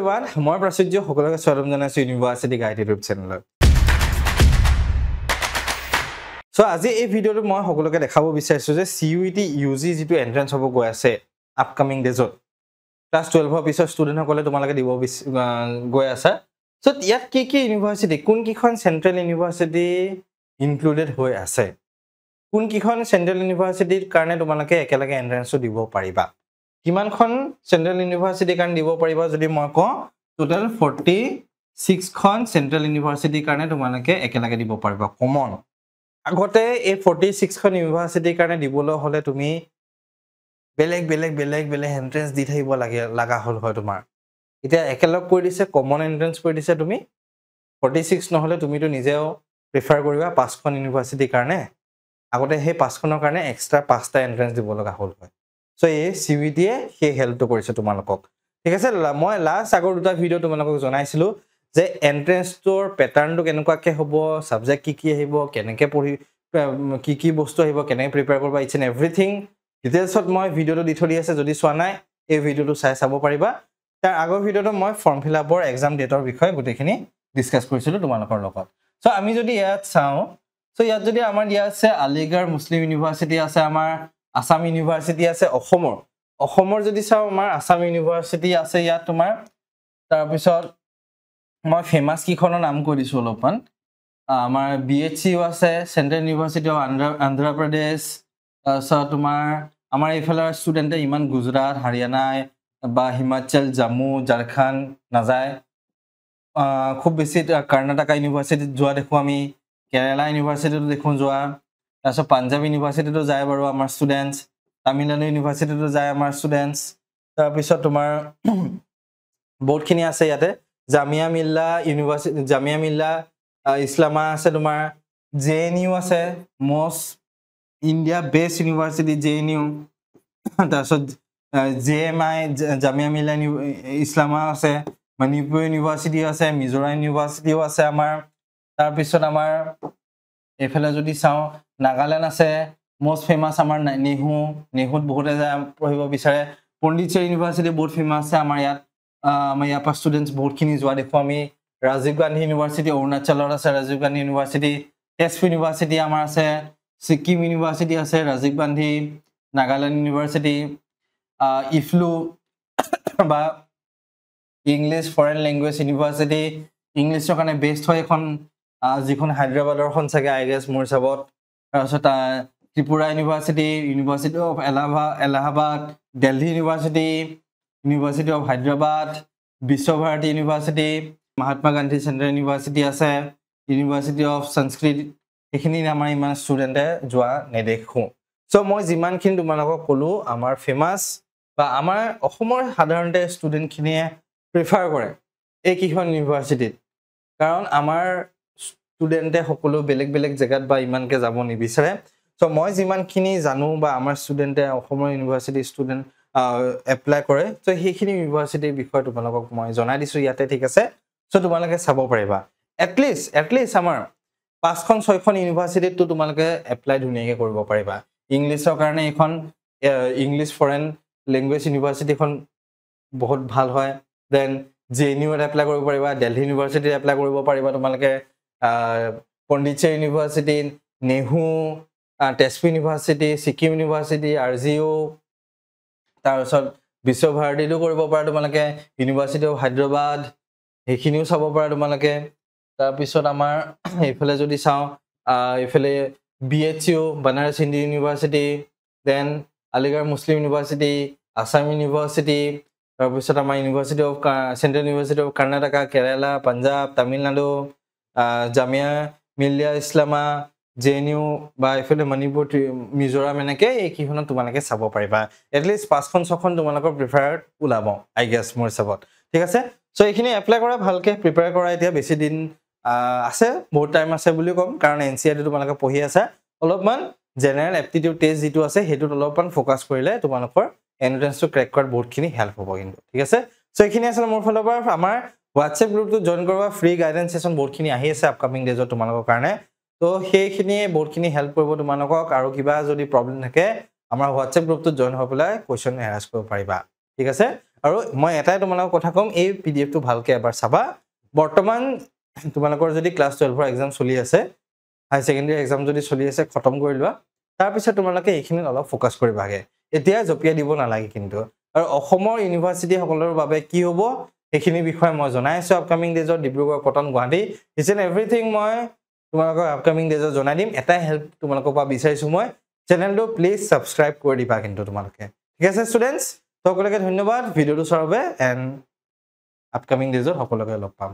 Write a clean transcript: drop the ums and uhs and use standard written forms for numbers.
everyone, মই প্ৰাচুৰ্য সকলোকে স্বাগতম জনাইছো ইউনিভাৰ্চিটি গাইড ইউটিউব চেনেলত। সো আজি এই ভিডিওটো মই সকলোকে দেখাব বিচাৰিছো যে CUET UG যেটো এন্ট্ৰেন্স হ'ব গৈ আছে আপকামিং ডেজত ক্লাস 12 ৰ পিছৰ ষ্টুডেন্ট সকলে তোমালোকে দিব গৈ আছে। সো ইয়াত কি ইউনিভাৰ্চিটি কোন কিখন সেন্ট্ৰেল ইউনিভাৰ্চিটি ইনক্লুডেড হৈ আছে, কোন কিখন সেন্ট্ৰেল ইউনিভাৰ্চিটিৰ কাৰণে তোমালোকে একেলগে এন্ট্ৰেন্সটো দিব পাৰিবা, কিমানখন সেন্ট্ৰেল ইউনিভাৰ্চিটিৰ কাৰণে দিব পাৰিবা যদি মই কওঁ টোটাল 46 খন সেন্ট্ৰেল ইউনিভাৰ্চিটিৰ কাৰণে তোমালোকে একেলগে দিব পাৰিবা কমন। আগতে এই 46 খন ইউনিভাৰ্চিটিৰ কাৰণে দিবলৈ হলে তুমি বেলেগ এন্ট্ৰেন্স দি থাকিব লাগা হল হয় তোমাৰ। এতিয়া একেলগ কৰি দিছে কমন এন্ট্ৰেন্স কৰি দিছে তুমি 46 নহলে তুমিতো নিজেও প্ৰিফাৰ কৰিবা 5 খন ইউনিভাৰ্চিটিৰ কাৰণে। আগতে সেই 5 খনৰ কাৰণে এক্সট্ৰা 5টা এন্ট্ৰেন্স দিব লগা হল হয়। সো এই CUET সেই হেল্পটো কৰিছে তোমালোকক। ঠিক আছে, মই লাষ্ট আগৰ দুটা ভিডিও তোমালোকক জনাইছিলো যে এন্ট্ৰেন্সটোৰ প্যাটাৰ্নটো কেনেকুৱাকে হ'ব, সাবজেক্ট কি আহিব, কেনেকে পঢ়ি কি বস্তু আহিব, কেনেকে প্ৰিপেয়াৰ কৰিবা, ইটস এণ্ড এভৰিথিং ডিটেইলছত মই ভিডিওটো দি থৈ আছে। যদি চোৱা নাই এই ভিডিওটো চাব পাৰিবা। তাৰ আগৰ ভিডিওটো মই ফৰ্ম ফিলআপৰ এক্সাম ডেটৰ বিষয়ে গোটেইখিনি ডিসকাস কৰিছিলো তোমালোকৰ লগত। সো আমি যদি ইয়াত চাওঁ, সো ইয়াত যদি আমাৰ দিয়া আছে আলিগড় মুছলিম ইউনিভাৰ্চিটি আছে, আমাৰ আসাম ইউনিভাৰ্চিটি আছে অসমৰ যদি চাওঁ আমাৰ আসাম ইউনিভাৰ্চিটি আছে ইয়াত তোমাৰ। তাৰ পিছত মই ফেমাস কিখনৰ নাম কৈ দিছো অলপমান। আমাৰ BHCU আছে, চেন্ট্ৰেল ইউনিভাৰ্চিটি অফ আন্ধ্ৰ প্ৰদেশ। তাৰপিছত তোমাৰ আমাৰ এইফালৰ ষ্টুডেণ্টে ইমান গুজৰাট, হাৰিয়ানা বা হিমাচল, জম্মু, ঝাৰখণ্ড নাযায়। খুব বেছি কৰ্ণাটকা ইউনিভাৰ্চিটিত যোৱা দেখো আমি, কেৰালা ইউনিভাৰ্চিটিতো দেখো যোৱা। তাৰপিছত পাঞ্জাব ইউনিভাৰ্চিটিতো যায় বাৰু আমাৰ ষ্টুডেণ্টছ, তামিলনাডু ইউনিভাৰ্চিটিতো যায় আমাৰ ষ্টুডেণ্টছ। তাৰপিছত তোমাৰ বহুতখিনি আছে ইয়াতে, জামিয়া মিল্লা ইউনিভাৰ্চিটি, জামিয়া মিল্লা ইছলামা আছে, তোমাৰ JNU আছে, most India best university JNU। তাৰপিছত JMI জামিয়া মিল্লা ইছলামা আছে, মণিপুৰ ইউনিভাৰ্চিটি আছে, মিজোৰাম ইউনিভাৰ্চিটিও আছে আমাৰ। তাৰপিছত আমাৰ এইফালে যদি চাওঁ নাগালেণ্ড আছে, most ফেমাস আমাৰ নেহুত বহুতে যায় পঢ়িব বিচাৰে। পণ্ডিচেৰী ইউনিভাৰ্চিটি বহুত ফেমাস আছে আমাৰ ইয়াত। আমাৰ ইয়াৰ পৰা ষ্টুডেণ্টছ বহুতখিনি যোৱা দেখো আমি। ৰাজীৱ গান্ধী ইউনিভাৰ্চিটি অৰুণাচলত আছে, ৰাজীৱ গান্ধী ইউনিভাৰ্চিটি। তেজপুৰ ইউনিভাৰ্চিটি আমাৰ আছে, ছিকিম ইউনিভাৰ্চিটি আছে, ৰাজীৱ গান্ধী। নাগালেণ্ড ইউনিভাৰ্চিটি, ইফলু বা ইংলিছ ফৰেন লেংগুৱেজ ইউনিভাৰ্চিটি, ইংলিছৰ কাৰণে বেষ্ট হয় এখন, যিখন হায়দৰাবাদৰখন চাগে আই গেছ মোৰ হিচাপত। তাৰপিছত Tripura university, university of Allahabad, Delhi university, university of Hyderabad, Visva-Bharati university, Mahatma Gandhi central university আছে, ইউনিভাৰ্চিটি অফ সংস্কৃত। এইখিনি আমাৰ ইমান ষ্টুডেণ্টে যোৱা নেদেখোঁ। সো মই যিমানখিনি তোমালোকক ক'লো আমাৰ ফেমাছ বা আমাৰ অসমৰ সাধাৰণতে ষ্টুডেণ্টখিনিয়ে প্ৰিফাৰ কৰে এই কিখন ইউনিভাৰ্চিটিত, কাৰণ আমাৰ ষ্টুডেণ্টে সকলো বেলেগ জেগাত বা ইমানকে যাব নিবিচাৰে। সো মই যিমানখিনি জানো বা আমাৰ ষ্টুডেণ্টে অসমৰ ইউনিভাৰ্চিটি ষ্টুডেণ্ট এপ্লাই কৰে, সো সেইখিনি ইউনিভাৰ্চিটিৰ বিষয়ে তোমালোকক মই জনাই দিছো ইয়াতে। ঠিক আছে, সো তোমালোকে চাব পাৰিবা। এটলিষ্ট আমাৰ 5খন 6খন ইউনিভাৰ্চিটিতটো তোমালোকে এপ্লাই ধুনীয়াকৈ কৰিব পাৰিবা। ইংলিছৰ কাৰণে এইখন ইংলিছ ফৰেন লেংগুৱেজ ইউনিভাৰ্চিটিখন বহুত ভাল হয়। দেন JNUত এপ্লাই কৰিব পাৰিবা, দিল্লী ইউনিভাৰ্চিটিত এপ্লাই কৰিব পাৰিবা তোমালোকে, Pondicherry university, NEHU, Tezpur university, Sikkim university, RGU। তাৰপিছত বিশ্বভাৰতীতো কৰিব পাৰা তোমালোকে, ইউনিভাৰ্চিটি অফ হায়দৰাবাদ সেইখিনিও চাব পাৰা তোমালোকে। তাৰপিছত আমাৰ এইফালে যদি চাওঁ, এইফালে BHCU Banaras Hindu university, then Aligarh Muslim university, Assam university. তাৰপিছত আমাৰ university of central university of Karnataka, Kerala, Punjab, Tamil Nadu, Jamia Millia Islamia, JNU বা এইফালে মণিপুৰ, মিজোৰাম, এনেকে এইকেইখনত তোমালোকে চাব পাৰিবা। এটলিষ্ট 5খন 6খন তোমালোকৰ প্ৰিফাৰ্ড ওলাব আই গেছ মোৰ হিচাপত। ঠিক আছে, সো এইখিনি এপ্লাই কৰা, ভালকে প্ৰিপেয়াৰ কৰা। এতিয়া বেছি দিন আছে, বহুত টাইম আছে বুলি ক'ম, কাৰণ NCERT তোমালোকে পঢ়ি আছা। অলপমান জেনেৰেল এপ্টিটিউড টেষ্ট যিটো আছে সেইটোত অলপমান ফ'কাছ কৰিলে তোমালোকৰ এন্ট্ৰেন্সটো ক্ৰেক কৰাত বহুতখিনি হেল্প হ'ব কিন্তু। ঠিক আছে, সো এইখিনি আছিলে মোৰ ফালৰ পৰা। আমাৰ হোৱাটছএপ গ্ৰুপটো জইন কৰা, ফ্ৰী গাইডেন্স ছেশ্যন বহুতখিনি আহি আছে আপকামিং ডেজত তোমালোকৰ কাৰণে। তো সেইখিনিয়ে বহুতখিনি হেল্প কৰিব তোমালোকক। আৰু কিবা যদি প্ৰব্লেম থাকে আমাৰ হোৱাটছএপ গ্ৰুপটোত জইন হৈ পেলাই কুৱেশ্যন এৰাজ কৰিব পাৰিবা। ঠিক আছে, আৰু মই এটাই তোমালোকক কথা কম এই পিডিএফটো ভালকে এবাৰ চাবা বৰ্তমান তোমালোকৰ যদি ক্লাছ 12 ৰ এক্সাম চলি আছে হাই সেকেন্ডাৰী এক্সাম যদি চলি আছে খতম কৰি লোৱা তাৰ পিছত তোমালোকে এইখিনিত অলপ ফোকাস কৰিবাগে এতিয়া জপিয়া দিব নালাগে কিন্তু আৰু অসমৰ ইউনিভাৰ্সিটি সকলৰ বাবে কি হ'ব এইখিনি বিষয় মই জনাই আছো আপকামিং ডেজত Dibrugarh Cotton Guwahati is and everything মই তোমালোকৰ আপকামিং ডেজত জনাই দিম এটা হেল্প তোমালোকৰ পৰা বিচাৰিছো মই চেনেলটো প্লিজ সাবস্ক্ৰাইব কৰি দিবা কিন্তু তোমালোকে ঠিক আছে ষ্টুডেন্টস সকলোকে ধন্যবাদ ভিডিওটো চোৱাৰ বাবে এন্ড আপকামিং ডেজত সকলোকে লগ পাম